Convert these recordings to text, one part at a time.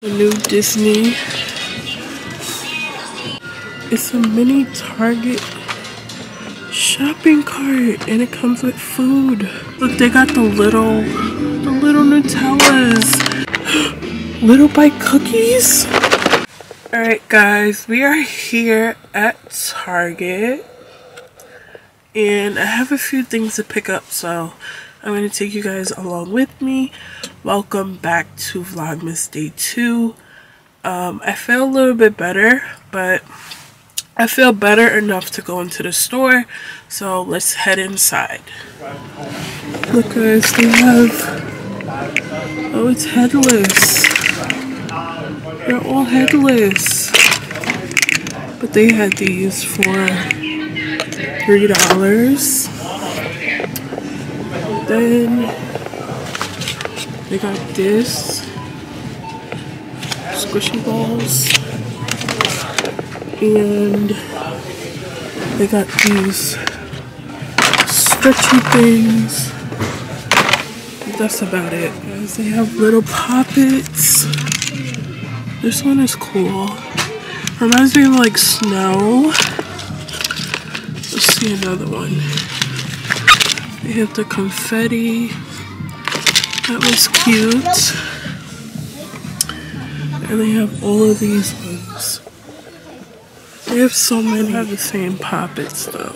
The new Disney. It's a mini Target shopping cart and it comes with food. Look, they got the little Nutellas. Little Bite cookies. Alright guys, we are here at Target and I have a few things to pick up, so I'm going to take you guys along with me. Welcome back to Vlogmas Day 2. I feel a little bit better, but I feel better enough to go into the store, so let's head inside. Look guys, they have, oh, it's headless. They're all headless. But they had these for $3. Then they got this, squishy balls, and they got these stretchy things. That's about it, guys. They have little poppets. This one is cool. Reminds me of like snow. Let's see another one. They have the confetti. That was cute. And they have all of these ones. They have so many. They have the same poppets though.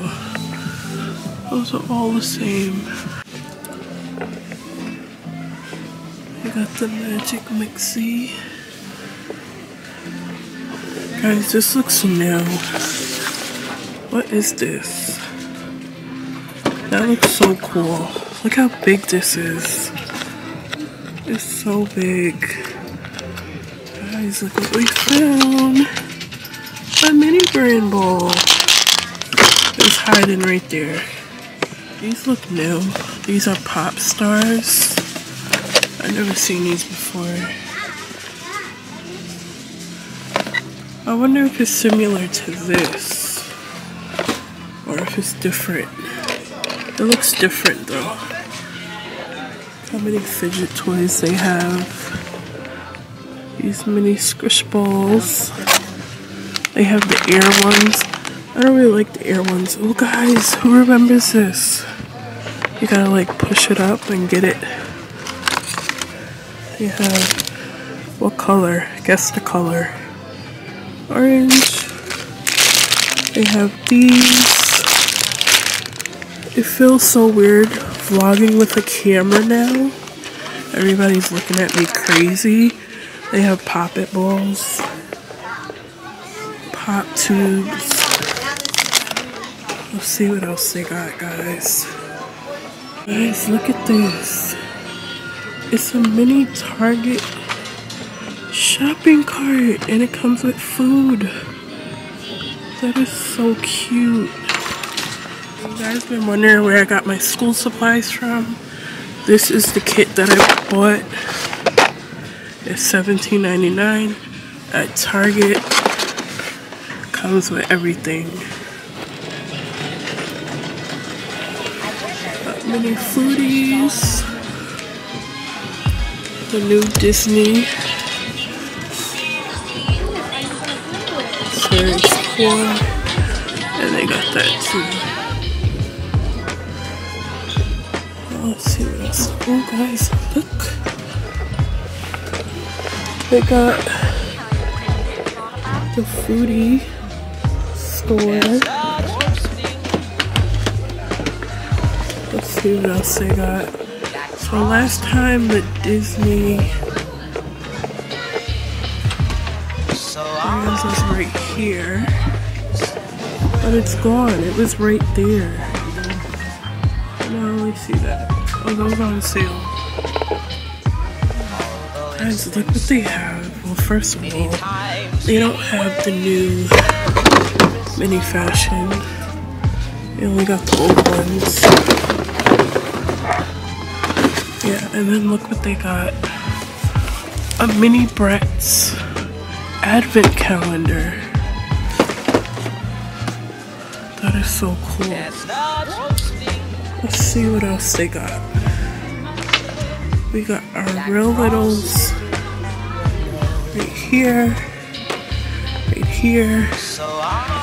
Those are all the same. They got the Magic Mixie. Guys, this looks new. What is this? That looks so cool. Look how big this is. It's so big. Guys, look what we found. A mini brand bowl. It's hiding right there. These look new. These are Pop Stars. I've never seen these before. I wonder if it's similar to this. Or if it's different. It looks different though. How many fidget toys they have. These mini squish balls. They have the air ones. I don't really like the air ones. Oh guys, who remembers this? You gotta like push it up and get it. They have, what color? Guess the color. Orange. They have these. It feels so weird vlogging with a camera now. Everybody's looking at me crazy. They have poppet balls, pop tubes. Let's see what else they got, guys. Guys, look at this. It's a mini Target shopping cart and it comes with food. That is so cute. You guys been wondering where I got my school supplies from? This is the kit that I bought. It's $17.99 at Target. Comes with everything. Got mini foodies. The new Disney. Series 4. And they got that too. Let's see what else. Oh guys, look. They got the foodie store. Let's see what else they got. So last time the Disney brands was right here. But it's gone. It was right there. No, let me see that. Oh, those are on sale. Guys, look what they have. Well, first of all, they don't have the new mini fashion. They only got the old ones. Yeah, and then look what they got. A mini Bratz advent calendar. That is so cool. Let's see what else they got. We got our Real Littles right here, right here.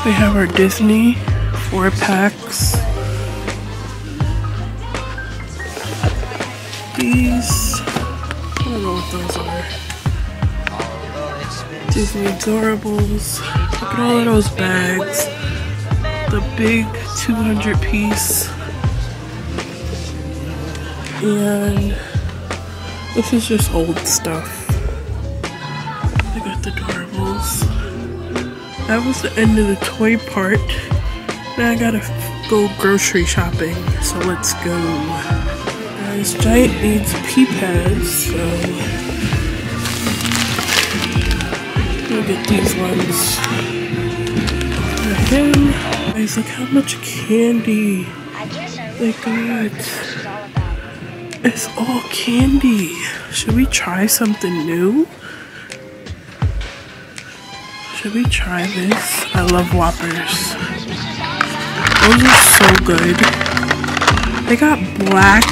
We have our Disney 4-packs. These, I don't know what those are. Disney Adorables. Look at all of those bags. The big 200-piece. And this is just old stuff. I got the Adorables. That was the end of the toy part. Now I gotta go grocery shopping, so let's go. Guys, Giant needs pee pads, so I'll get these ones for him. Guys, look how much candy they got. It's all candy. Should we try something new? Should we try this? I love Whoppers. Those are so good. They got black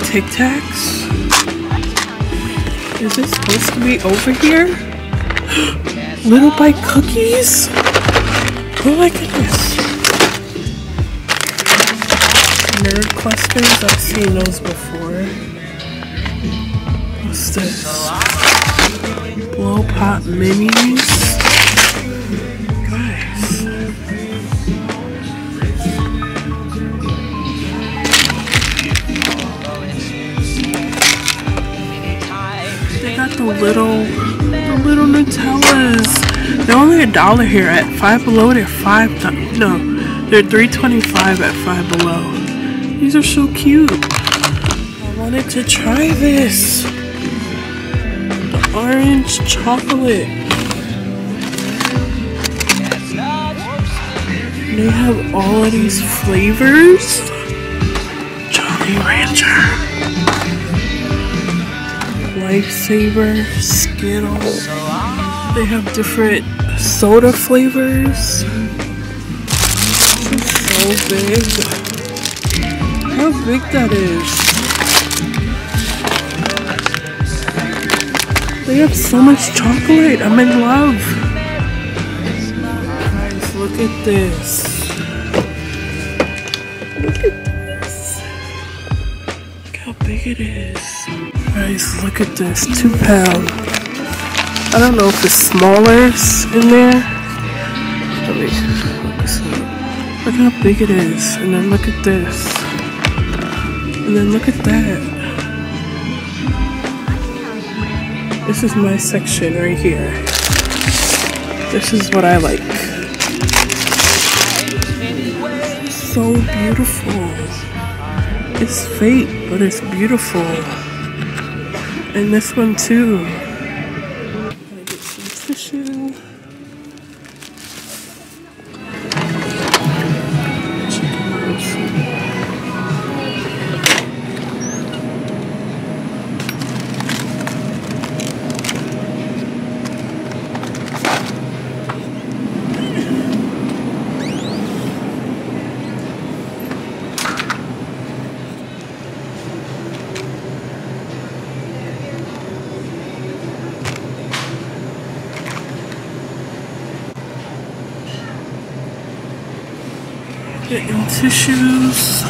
Tic Tacs. Is it supposed to be over here? Little Bite cookies? Oh my goodness. Nerd clusters, I've seen those before. What's this? Blow Pop Minis. Guys. They got the little Nutellas. They're only $1 here. At Five Below, they're they're $3.25 at Five Below. These are so cute. I wanted to try this. The orange chocolate. They have all of these flavors. Jolly Rancher. Lifesaver, Skittles. They have different soda flavors. This is so big. How big that is. They have so much chocolate. I'm in love. Guys, look at this. Look at this. Look how big it is. Guys, look at this. £2. I don't know if the smaller's in there. Let me focus on it. Look how big it is. And then look at this. And then look at that. This is my section right here. This is what I like. So beautiful. It's fake, but it's beautiful. And this one too. Gotta get some tissue. Getting tissues.